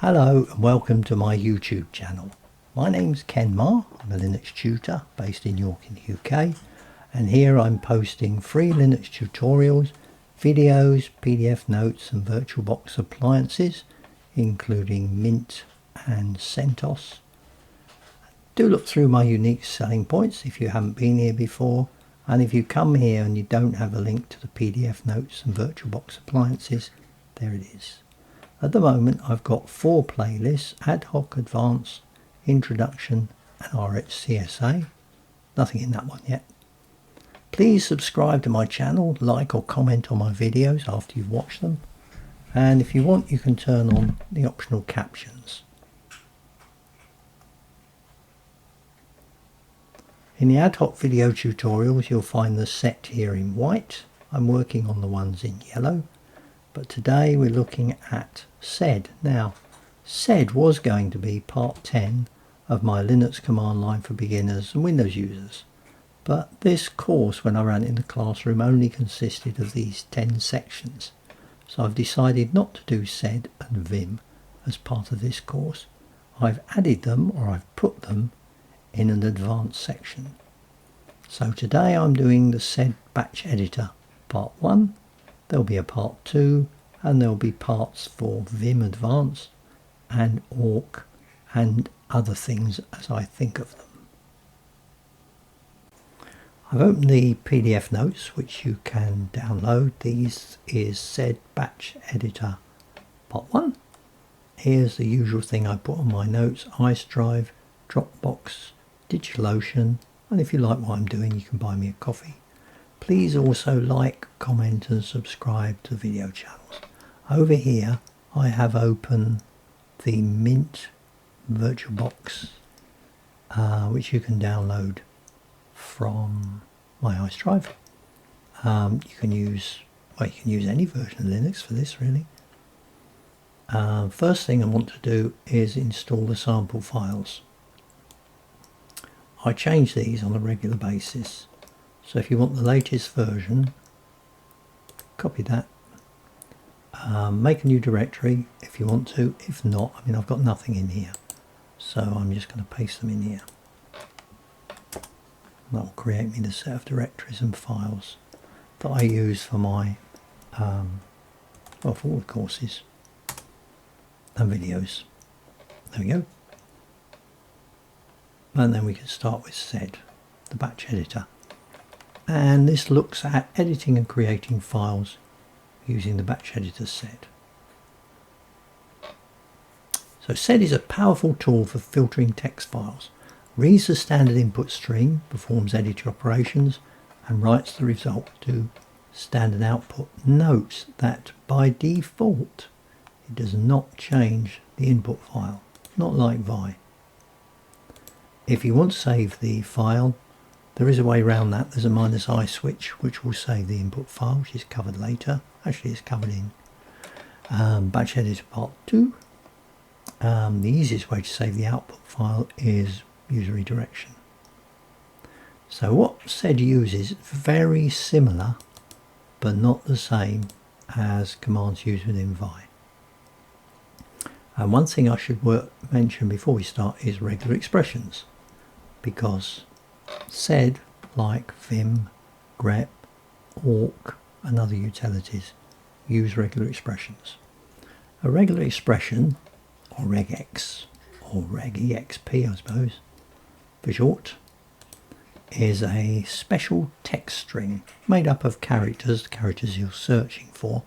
Hello and welcome to my YouTube channel. My name's Ken Marr. I'm a Linux tutor based in York in the UK, and here I'm posting free Linux tutorials, videos, PDF notes and VirtualBox appliances including Mint and CentOS. Do look through my unique selling points if you haven't been here before, and if you come here and you don't have a link to the PDF notes and VirtualBox appliances, there it is. At the moment I've got 4 playlists: Ad Hoc, Advanced, Introduction and RHCSA. Nothing in that one yet. Please subscribe to my channel, like or comment on my videos after you've watched them, and if you want you can turn on the optional captions. In the ad hoc video tutorials you'll find the set here in white. I'm working on the ones in yellow. But today we're looking at SED. Now, SED was going to be part 10 of my Linux command line for beginners and Windows users. But this course, when I ran it in the classroom, only consisted of these 10 sections. So I've decided not to do SED and Vim as part of this course. I've added them, or I've put them, in an advanced section. So today I'm doing the SED batch editor part 1. There'll be a part 2 and there'll be parts for Vim Advanced and Awk and other things as I think of them. I've opened the PDF notes which you can download. These is SED Batch Editor Part 1. Here's the usual thing I put on my notes: iDrive, Dropbox, DigitalOcean, and if you like what I'm doing you can buy me a coffee. Please also like, comment and subscribe to video channels. Over here I have open the Mint VirtualBox which you can download from my iDrive. You can use any version of Linux for this really. First thing I want to do is install the sample files. I change these on a regular basis. So if you want the latest version, copy that, make a new directory if you want to. If not, I mean, I've got nothing in here, so I'm just going to paste them in here. That will create me the set of directories and files that I use for my for all the courses and videos. There we go. And then we can start with SED, the batch editor. And this looks at editing and creating files using the batch editor SED. So SED is a powerful tool for filtering text files, reads the standard input stream, performs editor operations and writes the result to standard output. Note that by default it does not change the input file, not like Vi. If you want to save the file, there is a way around that. There's a -I switch which will save the input file, which is covered later. Actually it's covered in batch editor part 2. The easiest way to save the output file is use redirection. So what SED uses is very similar but not the same as commands used within Vi. And one thing I should mention before we start is regular expressions, because SED, like Vim, grep, Awk and other utilities, use regular expressions. A regular expression, or regex, or regexp I suppose for short, is a special text string made up of characters, the characters you're searching for,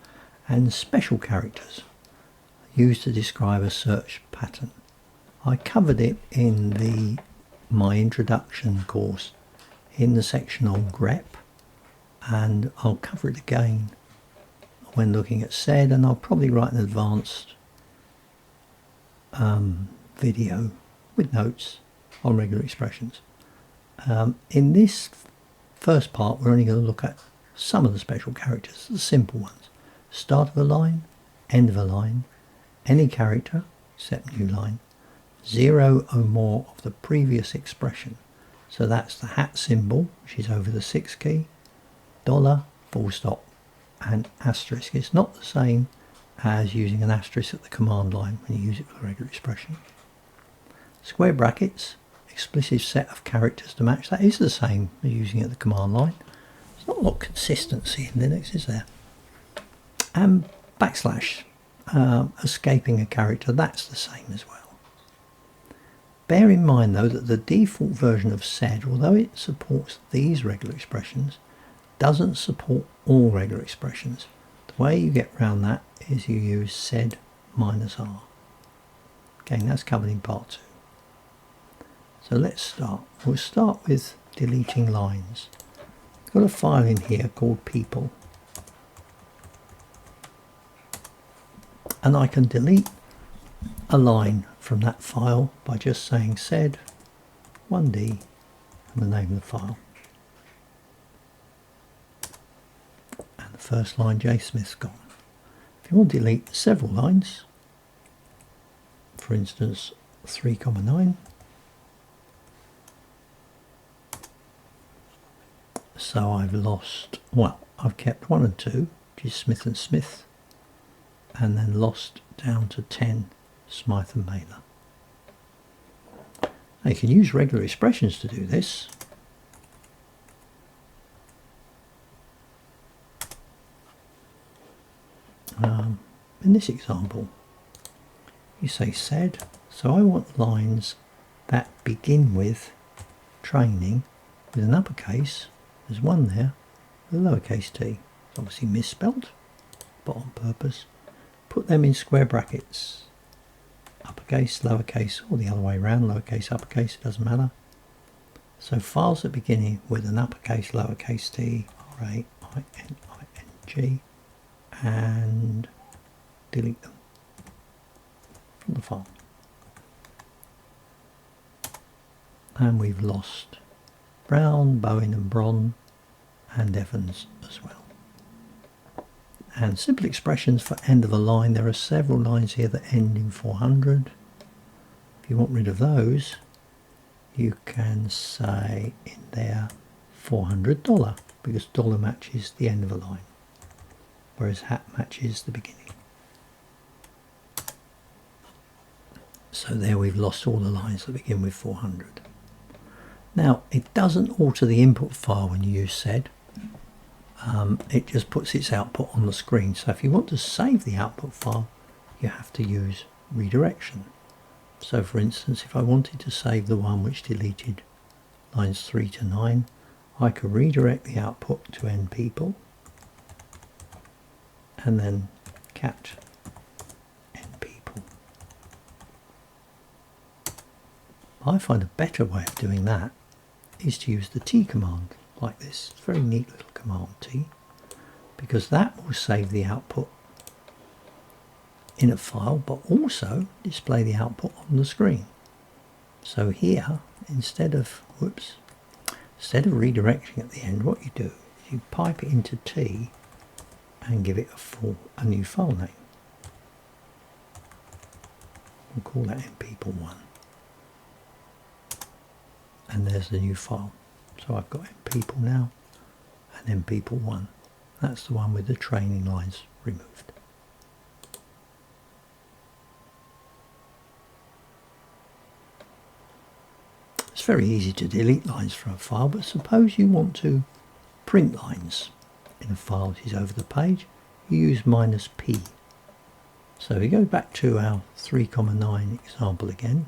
and special characters used to describe a search pattern. I covered it in my introduction course in the section on grep, and I'll cover it again when looking at SED, and I'll probably write an advanced video with notes on regular expressions. In this first part we're only going to look at some of the special characters, the simple ones: start of a line, end of a line, any character except new line, 0 or more of the previous expression. So that's the hat symbol, which is over the 6 key, $, full stop and asterisk. It's not the same as using an asterisk at the command line when you use it for regular expression. Square brackets, explicit set of characters to match. That is the same as using it at the command line. There's not a lot of consistency in Linux, is there? And backslash, escaping a character, that's the same as well. Bear in mind though that the default version of sed, although it supports these regular expressions, doesn't support all regular expressions. The way you get around that is you use sed -r. Again, that's covered in part 2. So let's start. We'll start with deleting lines. I've got a file in here called people. And I can delete a line from that file by just saying sed 1d and the name of the file. And the first line, J Smith's gone. If you want to delete several lines, for instance 3,9, so I've lost, well, I've kept 1 and 2, which is Smith and Smith, and then lost down to 10, Smythe and Mailer. Now you can use regular expressions to do this. In this example, you say sed, so I want lines that begin with training with an uppercase. There's one there with a lowercase t. It's obviously misspelt, but on purpose. Put them in square brackets. Uppercase, lowercase, or the other way around, lowercase, uppercase, it doesn't matter. So files that begin with an uppercase, lowercase t, R-A-I-N-I-N-G, and delete them from the file. And we've lost Brown, Bowen and Bron, and Evans as well. And simple expressions for end of a line. There are several lines here that end in 400. If you want rid of those, you can say in there $400, because dollar matches the end of a line, whereas hat matches the beginning. So there we've lost all the lines that begin with 400. Now it doesn't alter the input file when you use sed. It just puts its output on the screen. So if you want to save the output file, you have to use redirection. So for instance, if I wanted to save the one which deleted lines 3 to 9, I could redirect the output to end people and then cat end people. I find a better way of doing that is to use the T command like this. It's a very neat little command, T, because that will save the output in a file but also display the output on the screen. So here, instead of redirecting at the end, what you do is you pipe it into T and give it a new file name. We'll call that mpeople1. And there's the new file. So I've got mpeople now and mpeople1. That's the one with the training lines removed. It's very easy to delete lines from a file, but suppose you want to print lines in a file that is over the page, you use -p. So we go back to our 3,9 example again.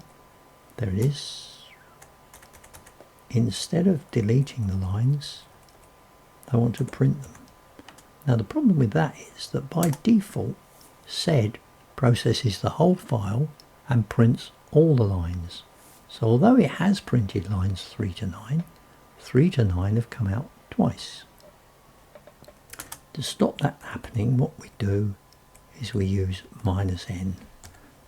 There it is. Instead of deleting the lines, I want to print them. Now the problem with that is that by default, sed processes the whole file and prints all the lines. So although it has printed lines 3 to 9, 3 to 9 have come out twice. To stop that happening, what we do is we use -n.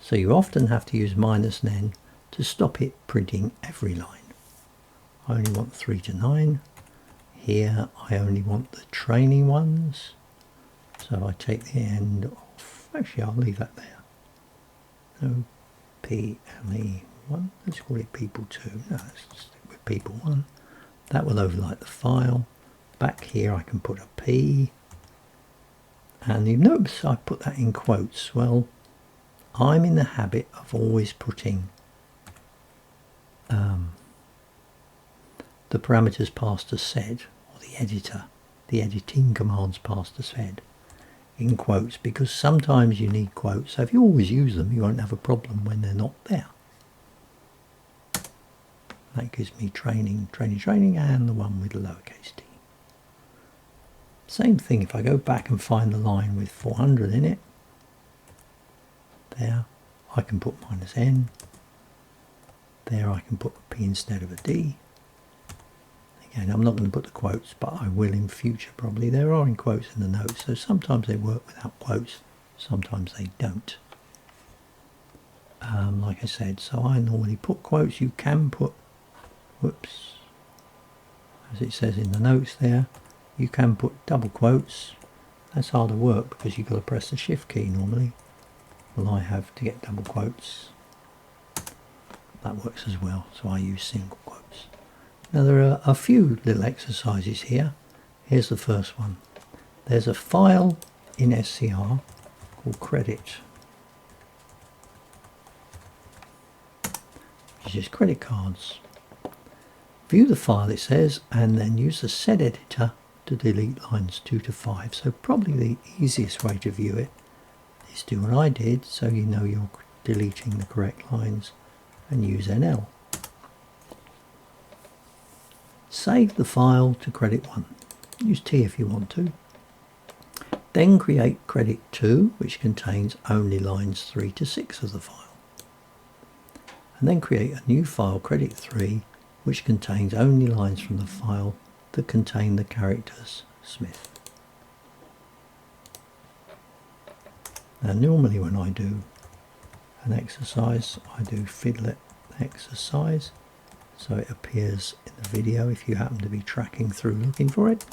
So you often have to use -n to stop it printing every line. I only want 3 to 9. Here I only want the training ones. So I take the end off. Actually, I'll leave that there. No, PLE1. Let's call it people2. No, let's stick with people1. That will overwrite the file. Back here I can put a P. And you notice I put that in quotes. Well, I'm in the habit of always putting the parameters passed as said, or the editing commands passed as said, in quotes, because sometimes you need quotes. So if you always use them, you won't have a problem when they're not there. That gives me training, and the one with lowercase t. Same thing if I go back and find the line with 400 in it. There, I can put -n. There I can put a P instead of a D. Again, I'm not going to put the quotes, but I will in future probably. There are in quotes in the notes, so sometimes they work without quotes, sometimes they don't. Like I said, so I normally put quotes. You can put, whoops, as it says in the notes there, you can put double quotes. That's harder work because you've got to press the shift key normally. Well, I have to get double quotes. That works as well, so I use single quotes. Now there are a few little exercises here. Here's the first one. There's a file in SCR called credit, which is credit cards. View the file, it says, and then use the set editor to delete lines 2 to 5. So probably the easiest way to view it is do what I did, so you know you're deleting the correct lines, and use NL. Save the file to credit 1. Use T if you want to. Then create credit 2, which contains only lines 3 to 6 of the file. And then create a new file, credit 3, which contains only lines from the file that contain the characters Smith. Now normally when I do an exercise, I do fiddlet exercise, so it appears in the video if you happen to be tracking through looking for it.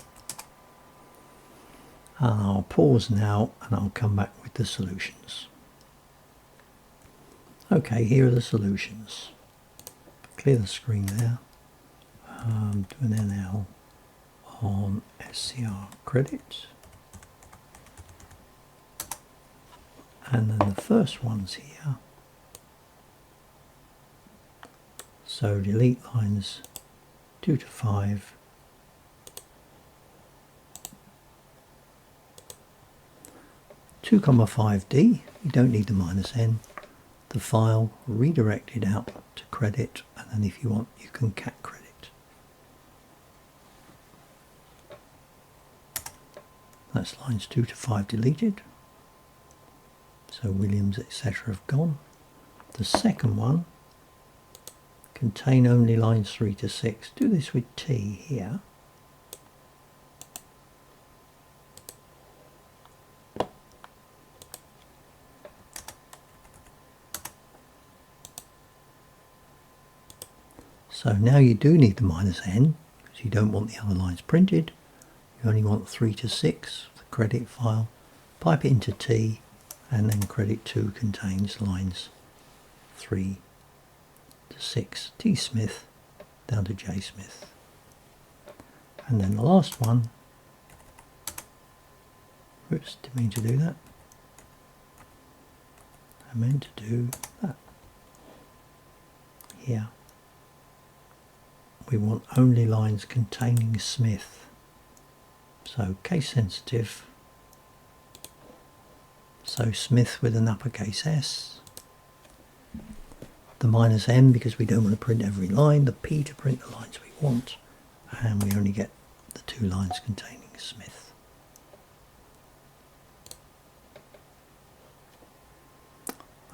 And I'll pause now and I'll come back with the solutions. Okay, here are the solutions. Clear the screen there. Do an NL on SCR credit. And then the first one's here. So delete lines 2 to 5. (2, 5D, you don't need the -n. The file redirected out to credit, and then if you want you can cat credit. That's lines 2 to 5 deleted. So Williams etc. have gone. The second one, contain only lines 3 to 6. Do this with T here. So now you do need the -n because you don't want the other lines printed. You only want 3 to 6, the credit file. Pipe it into T, and then credit 2 contains lines 3 to 6, T Smith down to J Smith. And then the last one, whoops, didn't mean to do that. I meant to do that. Here. We want only lines containing Smith. So case sensitive. So Smith with an uppercase S. The -n because we don't want to print every line. The P to print the lines we want. And we only get the 2 lines containing Smith.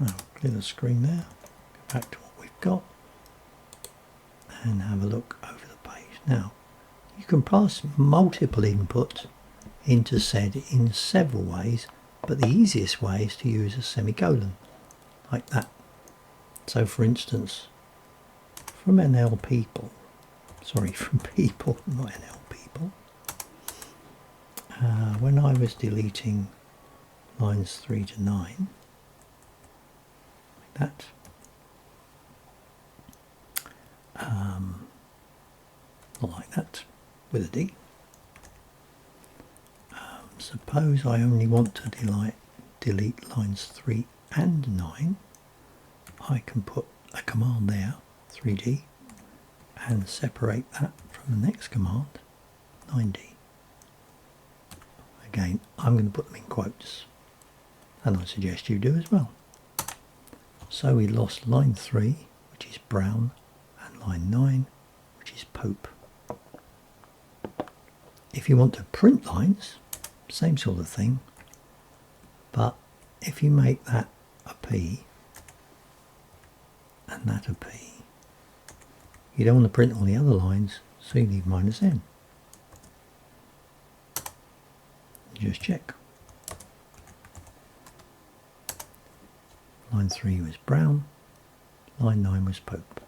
I'll clear the screen there. Go back to what we've got. And have a look over the page. Now, you can pass multiple input into SED in several ways, but the easiest way is to use a semicolon, like that. So for instance, from NL people, sorry, from people, not NL people, when I was deleting lines 3 to 9, like that, not like that, with a D. suppose I only want to delete lines 3 and 9. I can put a command there, 3D, and separate that from the next command, 9D. Again, I'm going to put them in quotes, and I suggest you do as well. So we lost line 3, which is Brown, and line 9, which is Pope. If you want to print lines, same sort of thing, but if you make that a P and that a P, you don't want to print all the other lines, so you leave -N. Just check. Line 3 was Brown, line 9 was Pope.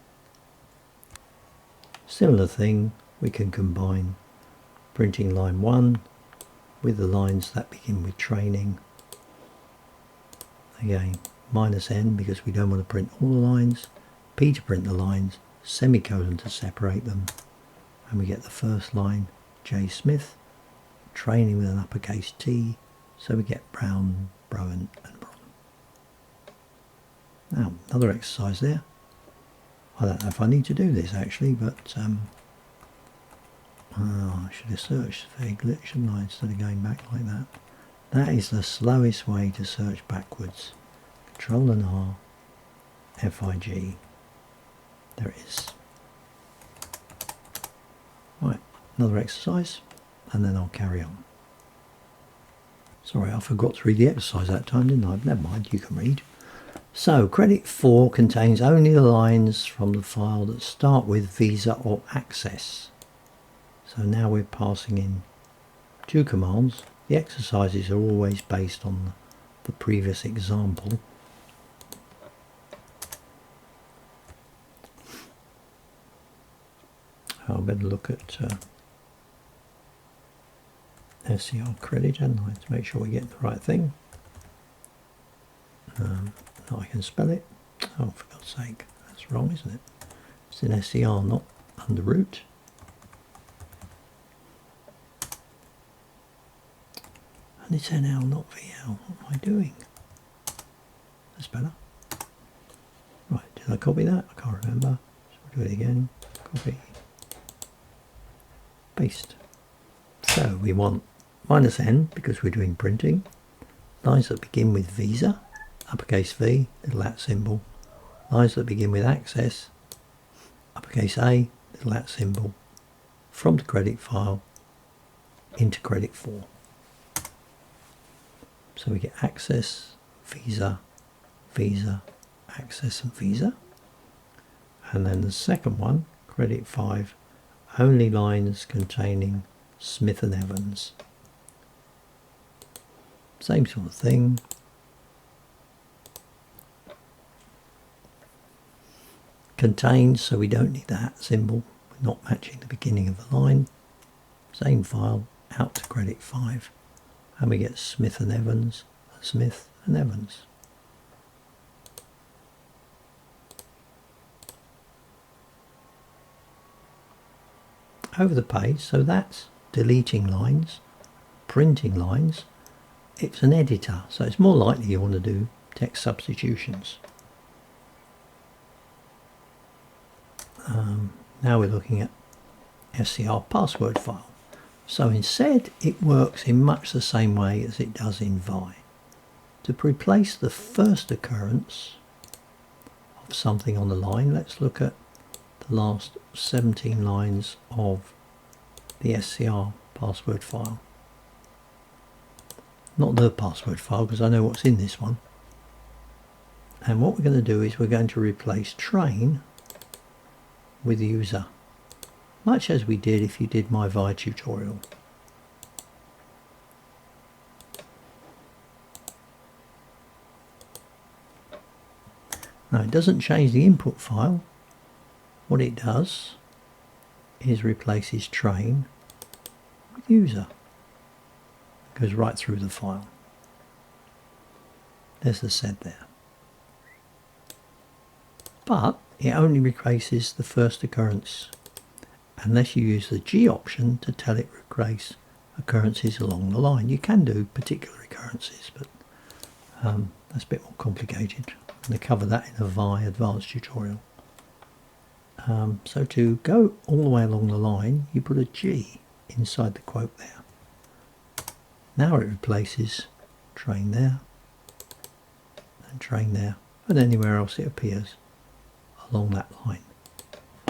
Similar thing, we can combine printing line 1 with the lines that begin with training. Again, -N because we don't want to print all the lines, P to print the lines, semicolon to separate them, and we get the first line, J. Smith, training with an uppercase T, so we get Brown, Brown, and Bron. Now, another exercise there. I don't know if I need to do this actually, but I should have searched Fig, shouldn't I, instead of going back like that. That is the slowest way to search backwards. Control and R, FIG. There it is. Right, another exercise, and then I'll carry on. Sorry, I forgot to read the exercise that time, didn't I? Never mind, you can read. So, credit 4 contains only the lines from the file that start with Visa or Access. So now we're passing in 2 commands. The exercises are always based on the previous example. I'll better look at SCR credit, and I to make sure we get the right thing. Now I can spell it. Oh, for God's sake, that's wrong, isn't it? It's in SCR, not under root. And it's NL, not VL. What am I doing? That's better. Right, did I copy that? I can't remember. So we'll do it again. Copy. Paste. So we want -N because we're doing printing. Lines that begin with Visa, uppercase V, little at symbol. Lines that begin with Access, uppercase A, little at symbol. From the credit file into credit 4. So we get Access, Visa, Visa, Access and Visa. And then the second one, credit 5, only lines containing Smith and Evans. Same sort of thing. Contains, so we don't need the at symbol. We're not matching the beginning of the line. Same file, out to credit 5. And we get Smith and Evans, Smith and Evans. Over the page, so that's deleting lines, printing lines. It's an editor, so it's more likely you want to do text substitutions. Now we're looking at SCR password file. So instead it works in much the same way as it does in Vi. To replace the first occurrence of something on the line, let's look at the last 17 lines of the SCR password file. Not the password file, because I know what's in this one. And what we're going to do is we're going to replace train with user, much as we did if you did my Vi tutorial. Now it doesn't change the input file. What it does is replaces train with user. It goes right through the file. There's the set there. But it only replaces the first occurrence unless you use the G option to tell it replace occurrences along the line. You can do particular occurrences, but that's a bit more complicated. I'm going to cover that in a VI advanced tutorial. So to go all the way along the line, you put a G inside the quote there. Now it replaces train there and train there, and anywhere else it appears along that line.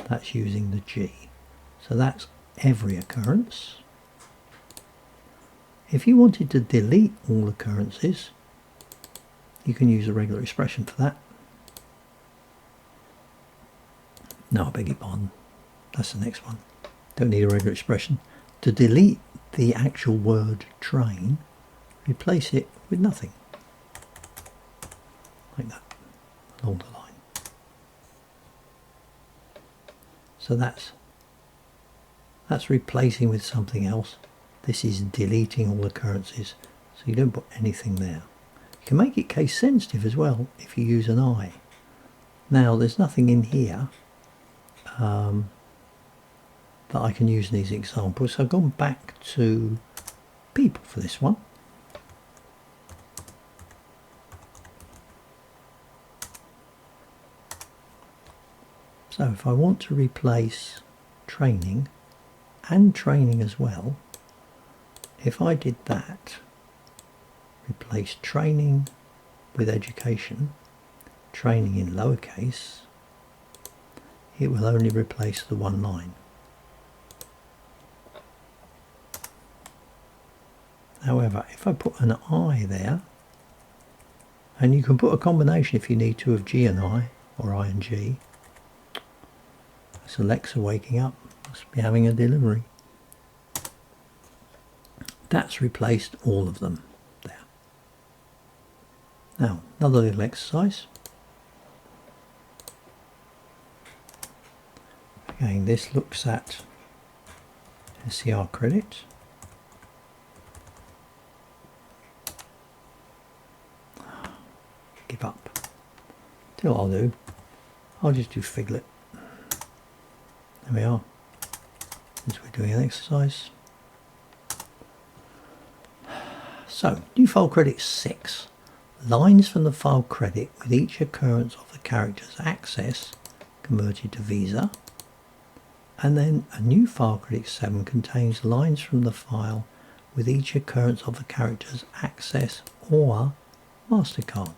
That's using the G. So that's every occurrence. If you wanted to delete all occurrences, you can use a regular expression for that. No, I beg your pardon. That's the next one. Don't need a regular expression. To delete the actual word train, replace it with nothing. Like that, along the line. So that's replacing with something else. This is deleting all occurrences, so you don't put anything there. You can make it case sensitive as well if you use an I. Now there's nothing in here that I can use in these examples, so I've gone back to people for this one. So if I want to replace training and training as well, if I did that, replace training with education, training in lowercase, it will only replace the one line. However, if I put an I there, and you can put a combination if you need to of G and I, or I and G. That's Alexa waking up, must be having a delivery. That's replaced all of them there. Now, another little exercise. Again, this looks at SCR credit. Give up. Tell you what I'll do. I'll just do Figlet. There we are. Since we're doing an exercise. So, new file credit 6. Lines from the file credit with each occurrence of the character's access converted to Visa. And then a new file credit 7 contains lines from the file with each occurrence of the character's access or MasterCard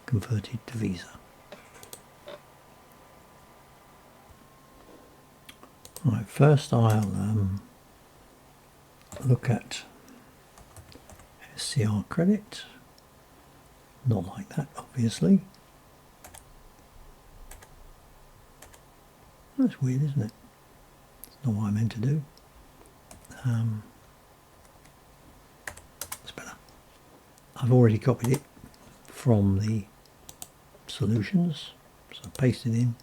converted to Visa. Right, first I'll look at SCR credit. Not like that, obviously. That's weird, isn't it? It's not what I meant to do. That's better. I've already copied it from the solutions, so I pasted in.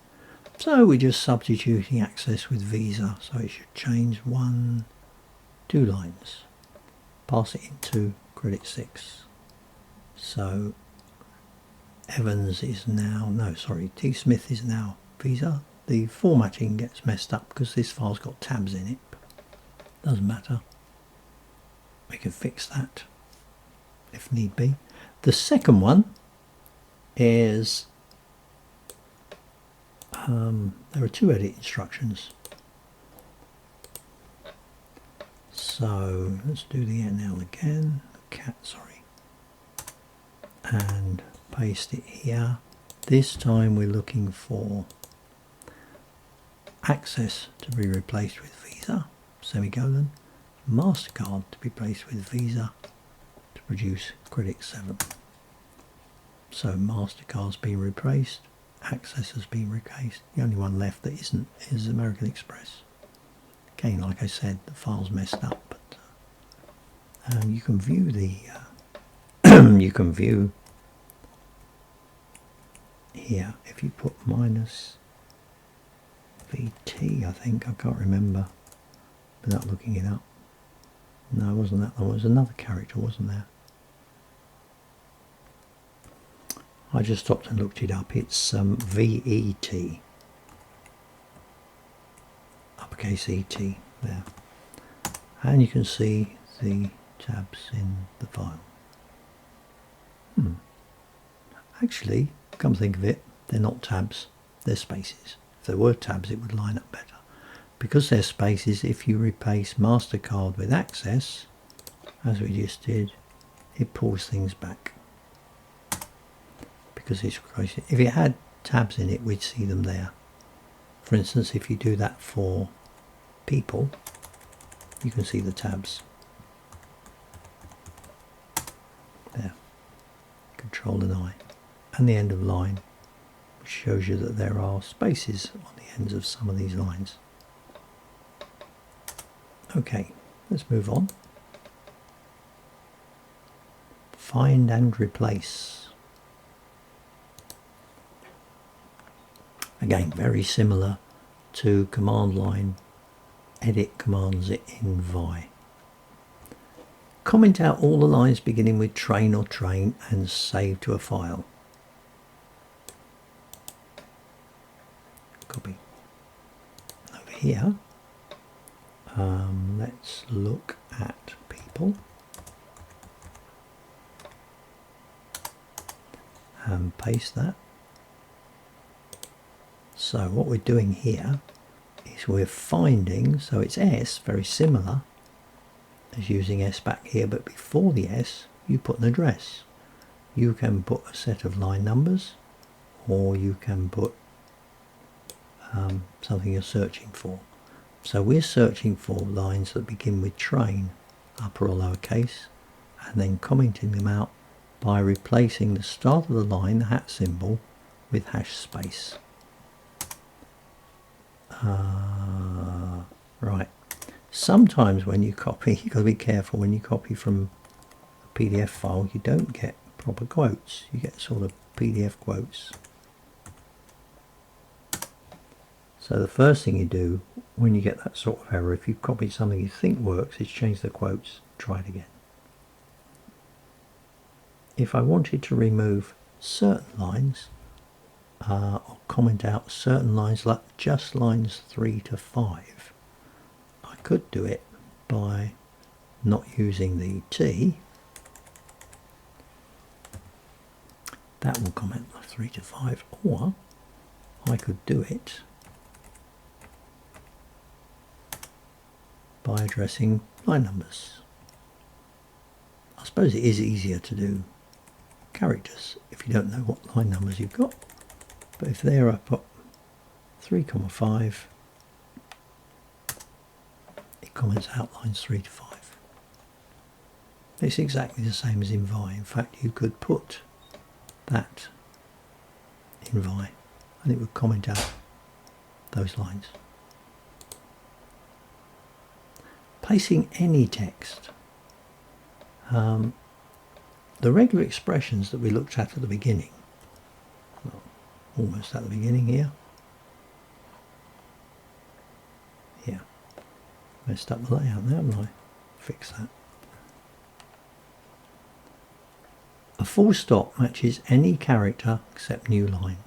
So we're just substituting access with Visa, so it should change 2 lines. Pass it into credit 6. So Evans is now, no sorry, T Smith is now Visa. The formatting gets messed up because this file's got tabs in it. Doesn't matter. We can fix that if need be. The second one is there are 2 edit instructions. So let's do the NL again. Cat, sorry. And paste it here. This time we're looking for access to be replaced with Visa, semicolon, MasterCard to be replaced with Visa to produce credit 7. So MasterCard's been replaced, access has been replaced. The only one left that isn't is American Express. Again, like I said, the file's messed up, but you can view the you can view here if you put minus VT, I think, I can't remember without looking it up. No, it wasn't that one, it was another character, wasn't there? I just stopped and looked it up. It's VET, uppercase ET there, and you can see the tabs in the file. Actually, come to think of it, they're not tabs, they're spaces. If they were tabs, it would line up better. Because they're spaces, if you replace MasterCard with Access, as we just did, it pulls things back. Because it's crazy. If it had tabs in it, we'd see them there. For instance, if you do that for people, you can see the tabs. There. Control and I. And the end of line, which shows you that there are spaces on the ends of some of these lines. Okay, let's move on. Find and replace. Again, very similar to command line edit commands in Vi. Comment out all the lines beginning with train or train and save to a file. Copy. Over here, let's look at people and paste that. So what we're doing here is we're finding, so it's S, very similar as using S back here, but before the S you put an address. You can put a set of line numbers, or you can put something you're searching for. So we're searching for lines that begin with train, upper or lowercase, and then commenting them out by replacing the start of the line, the hat symbol, with hash space. Right. Sometimes when you copy, you've got to be careful when you copy from a PDF file, you don't get proper quotes. You get sort of PDF quotes. So the first thing you do when you get that sort of error, if you've copied something you think works, is change the quotes, try it again. If I wanted to remove certain lines, or comment out certain lines, like just lines 3 to 5, I could do it by not using the T. That will comment 3 to 5, or I could do it by addressing line numbers. I suppose it is easier to do characters if you don't know what line numbers you've got, but if there I put 3,5, it comments out lines 3 to 5. It's exactly the same as in Vi. In fact, you could put that in Vi and it would comment out those lines. Placing any text. The regular expressions that we looked at the beginning, well, almost at the beginning here. Yeah, messed up the layout there, haven't I? Fix that. A full stop matches any character except new line,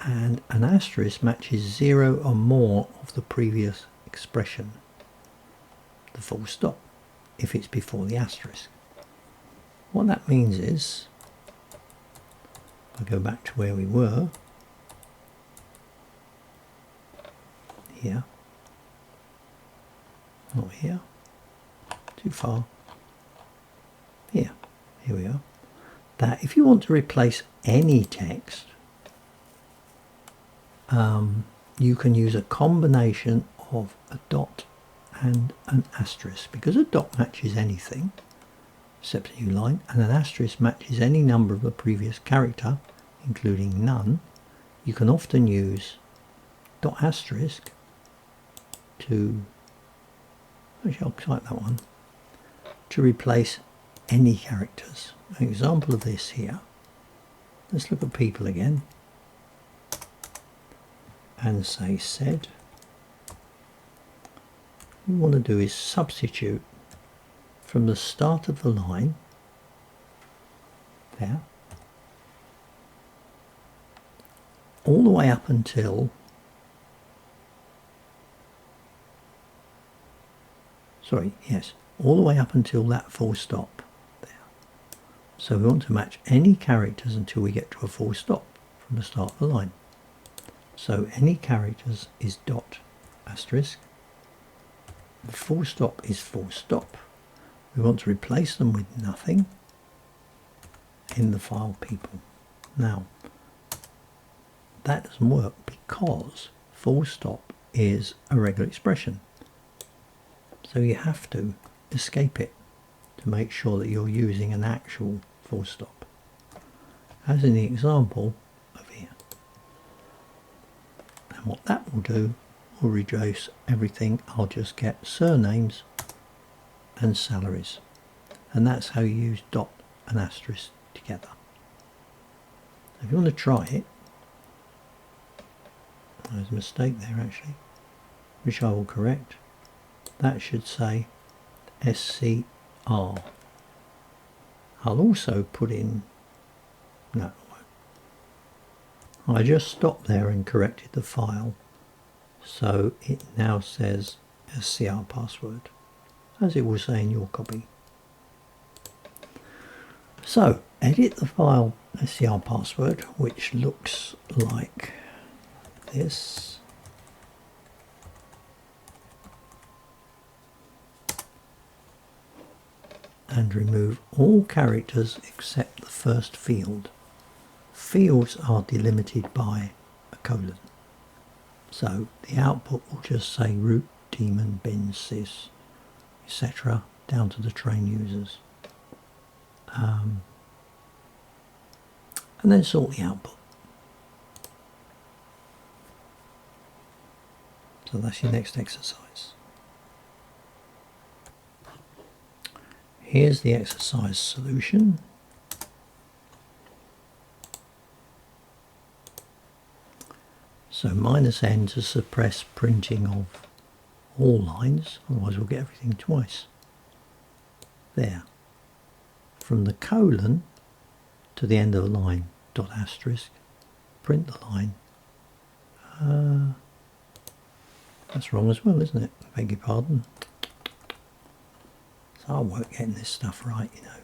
and an asterisk matches 0 or more of the previous expression. The full stop, if it's before the asterisk. What that means is, if I go back to where we were, here, not here, too far, here we are, that if you want to replace any text, you can use a combination of a dot and an asterisk, because a dot matches anything except a new line, and an asterisk matches any number of the previous character, including none. You can often use dot asterisk to, actually I'll type that one, to replace any characters. An example of this here, let's look at people again and say said. What we want to do is substitute from the start of the line there all the way up until, all the way up until that full stop there. So we want to match any characters until we get to a full stop from the start of the line. So any characters is dot asterisk. The full stop is full stop. We want to replace them with nothing in the file people. Now, that doesn't work because full stop is a regular expression. So you have to escape it to make sure that you're using an actual full stop. As in the example over here. And what that will do will reduce everything. I'll just get surnames and salaries. And that's how you use dot and asterisk together. If you want to try it, there's a mistake there actually, which I will correct. That should say SCR. I'll also put in, no, I just stopped there and corrected the file, so it now says SCR password, as it will say in your copy. So edit the file SCR password, which looks like this. And remove all characters except the first field. Fields are delimited by a colon. So the output will just say root, daemon, bin, sys, etc. down to the train users. And then sort the output. So that's your next exercise. Here's the exercise solution. So -n to suppress printing of all lines, otherwise we'll get everything twice. There. From the colon to the end of the line, dot asterisk, print the line. That's wrong as well, isn't it? Beg your pardon. I'll work getting this stuff right, you know.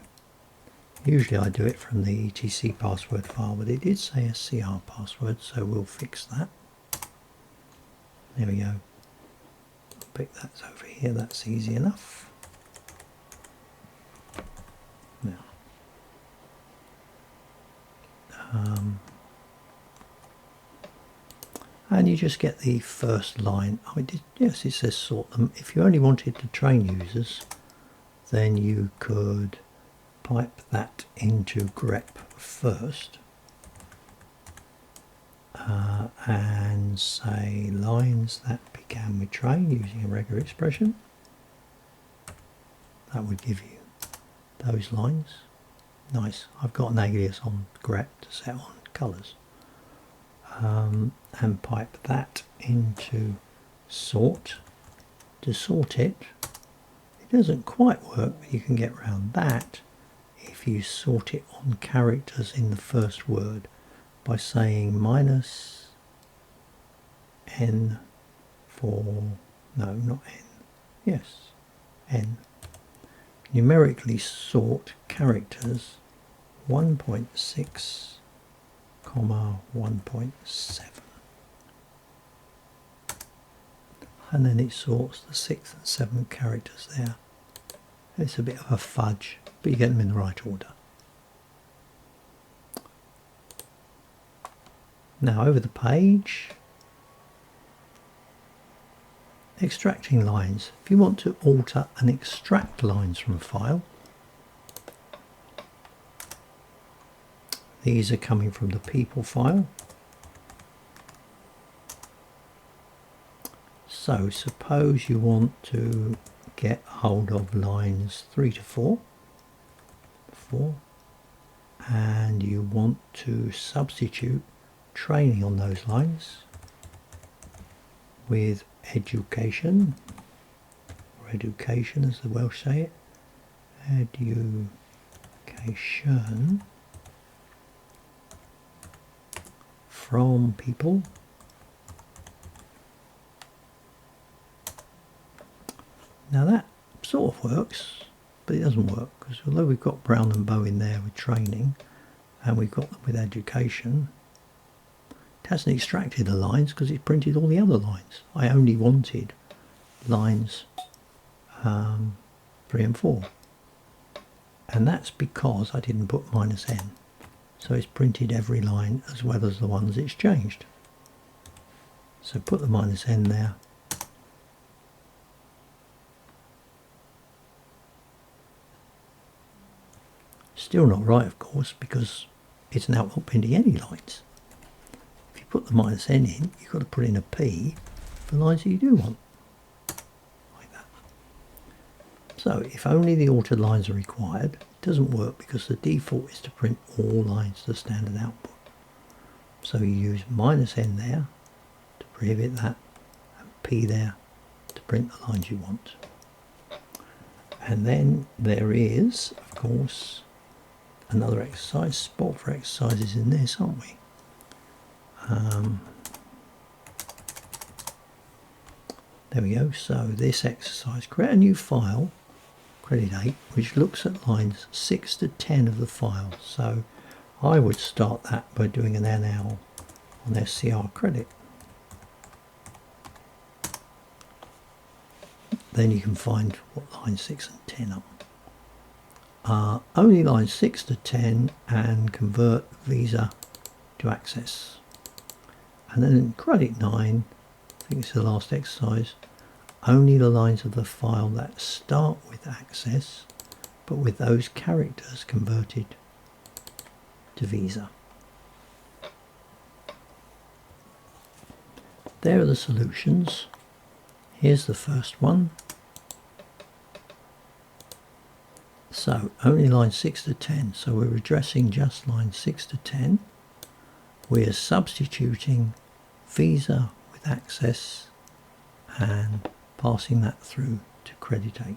Usually I do it from the etc password file, but it did say SCR password, so we'll fix that. There we go. Pick that over here, that's easy enough. Now, and you just get the first line. Oh, yes, it says sort them. If you only wanted to train users, then you could pipe that into grep first and say lines that began with train using a regular expression. That would give you those lines. Nice. I've got an alias on grep to set on colours. And pipe that into sort. To sort it, it doesn't quite work, but you can get around that if you sort it on characters in the first word by saying -n for, no, not n, yes, n. Numerically sort characters 1.6, 1.7. And then it sorts the 6th and 7th characters there. It's a bit of a fudge, but you get them in the right order. Now over the page, extracting lines. If you want to alter and extract lines from a file, these are coming from the people file. So suppose you want to get hold of lines 3 to 4, and you want to substitute training on those lines with education, or education as the Welsh say it, education from people. Now that sort of works, but it doesn't work because although we've got Brown and Bow in there with training and we've got them with education, it hasn't extracted the lines because it's printed all the other lines. I only wanted lines 3 and 4, and that's because I didn't put -n, so it's printed every line as well as the ones it's changed. So put the -n there. Still not right, of course, because it's now not printing any lines. If you put the -n in, you've got to put in a P for lines that you do want. Like that. So if only the altered lines are required, it doesn't work because the default is to print all lines to the standard output. So you use -n there to prohibit that, and P there to print the lines you want. And then there is, of course, another exercise, spot for exercises in this, aren't we? There we go. So this exercise, create a new file, credit 8, which looks at lines 6 to 10 of the file. So I would start that by doing an NL on SCR credit. Then you can find what lines 6 and 10 are. Only lines 6 to 10 and convert Visa to Access. And then in credit 9, I think it's the last exercise, only the lines of the file that start with Access, but with those characters converted to Visa. There are the solutions. Here's the first one. So only lines 6 to 10, so we're addressing just lines 6 to 10. We are substituting Visa with Access and passing that through to credit 8.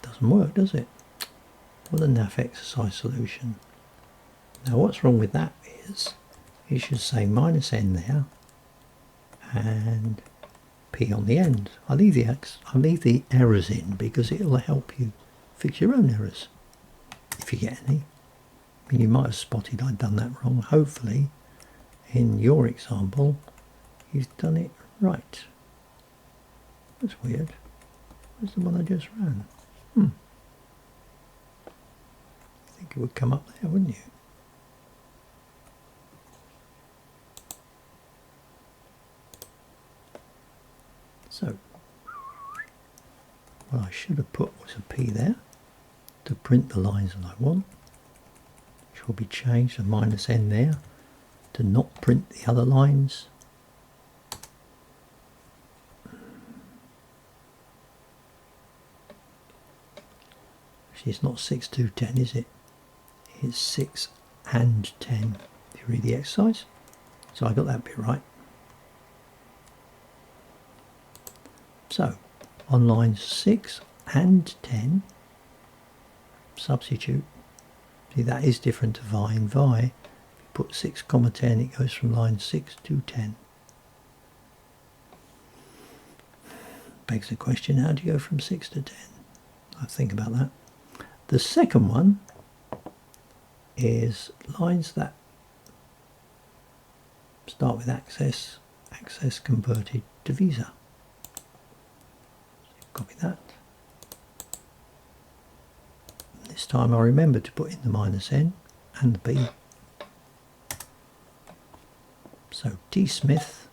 Doesn't work, does it? What a naff exercise solution. Now what's wrong with that is you should say -n there and P on the end. I'll leave the errors in because it'll help you fix your own errors if you get any. I mean, you might have spotted I'd done that wrong. Hopefully in your example you've done it right. That's weird. Where's the one I just ran? You think it would come up there, wouldn't you? So what I should have put was a P there to print the lines that I want, which will be changed to -n there to not print the other lines. Actually, it's not 6 to 10, is it? It's 6 and 10 if you read the exercise. So I got that bit right. So on lines 6 and 10, substitute. See, that is different to Vi. In Vi, if you put 6, 10, it goes from line 6 to 10. Begs the question, how do you go from 6 to 10? I'll think about that. The second one is lines that start with Access, Access converted to Visa. Copy that. This time I remember to put in the -n and the B. So T Smith,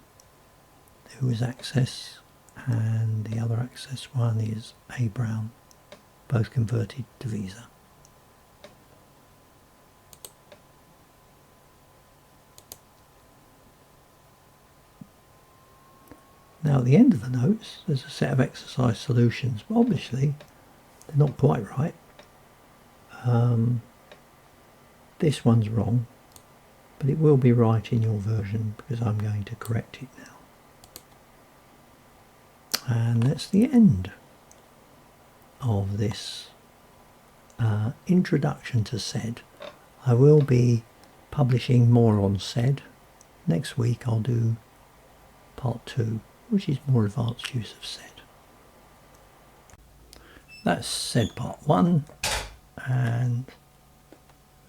who is Access, and the other Access one is A Brown, both converted to Visa. Now at the end of the notes there's a set of exercise solutions, but obviously they're not quite right. This one's wrong, but it will be right in your version because I'm going to correct it now. And that's the end of this introduction to SED. I will be publishing more on SED. Next week I'll do part 2, which is more advanced use of said. That's said part 1, and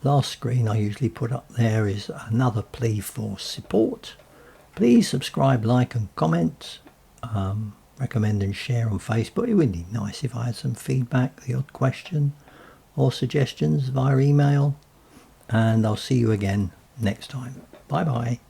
last screen I usually put up there is another plea for support. Please subscribe, like and comment, recommend and share on Facebook. It would be nice if I had some feedback, the odd question or suggestions via email, and I'll see you again next time. Bye bye.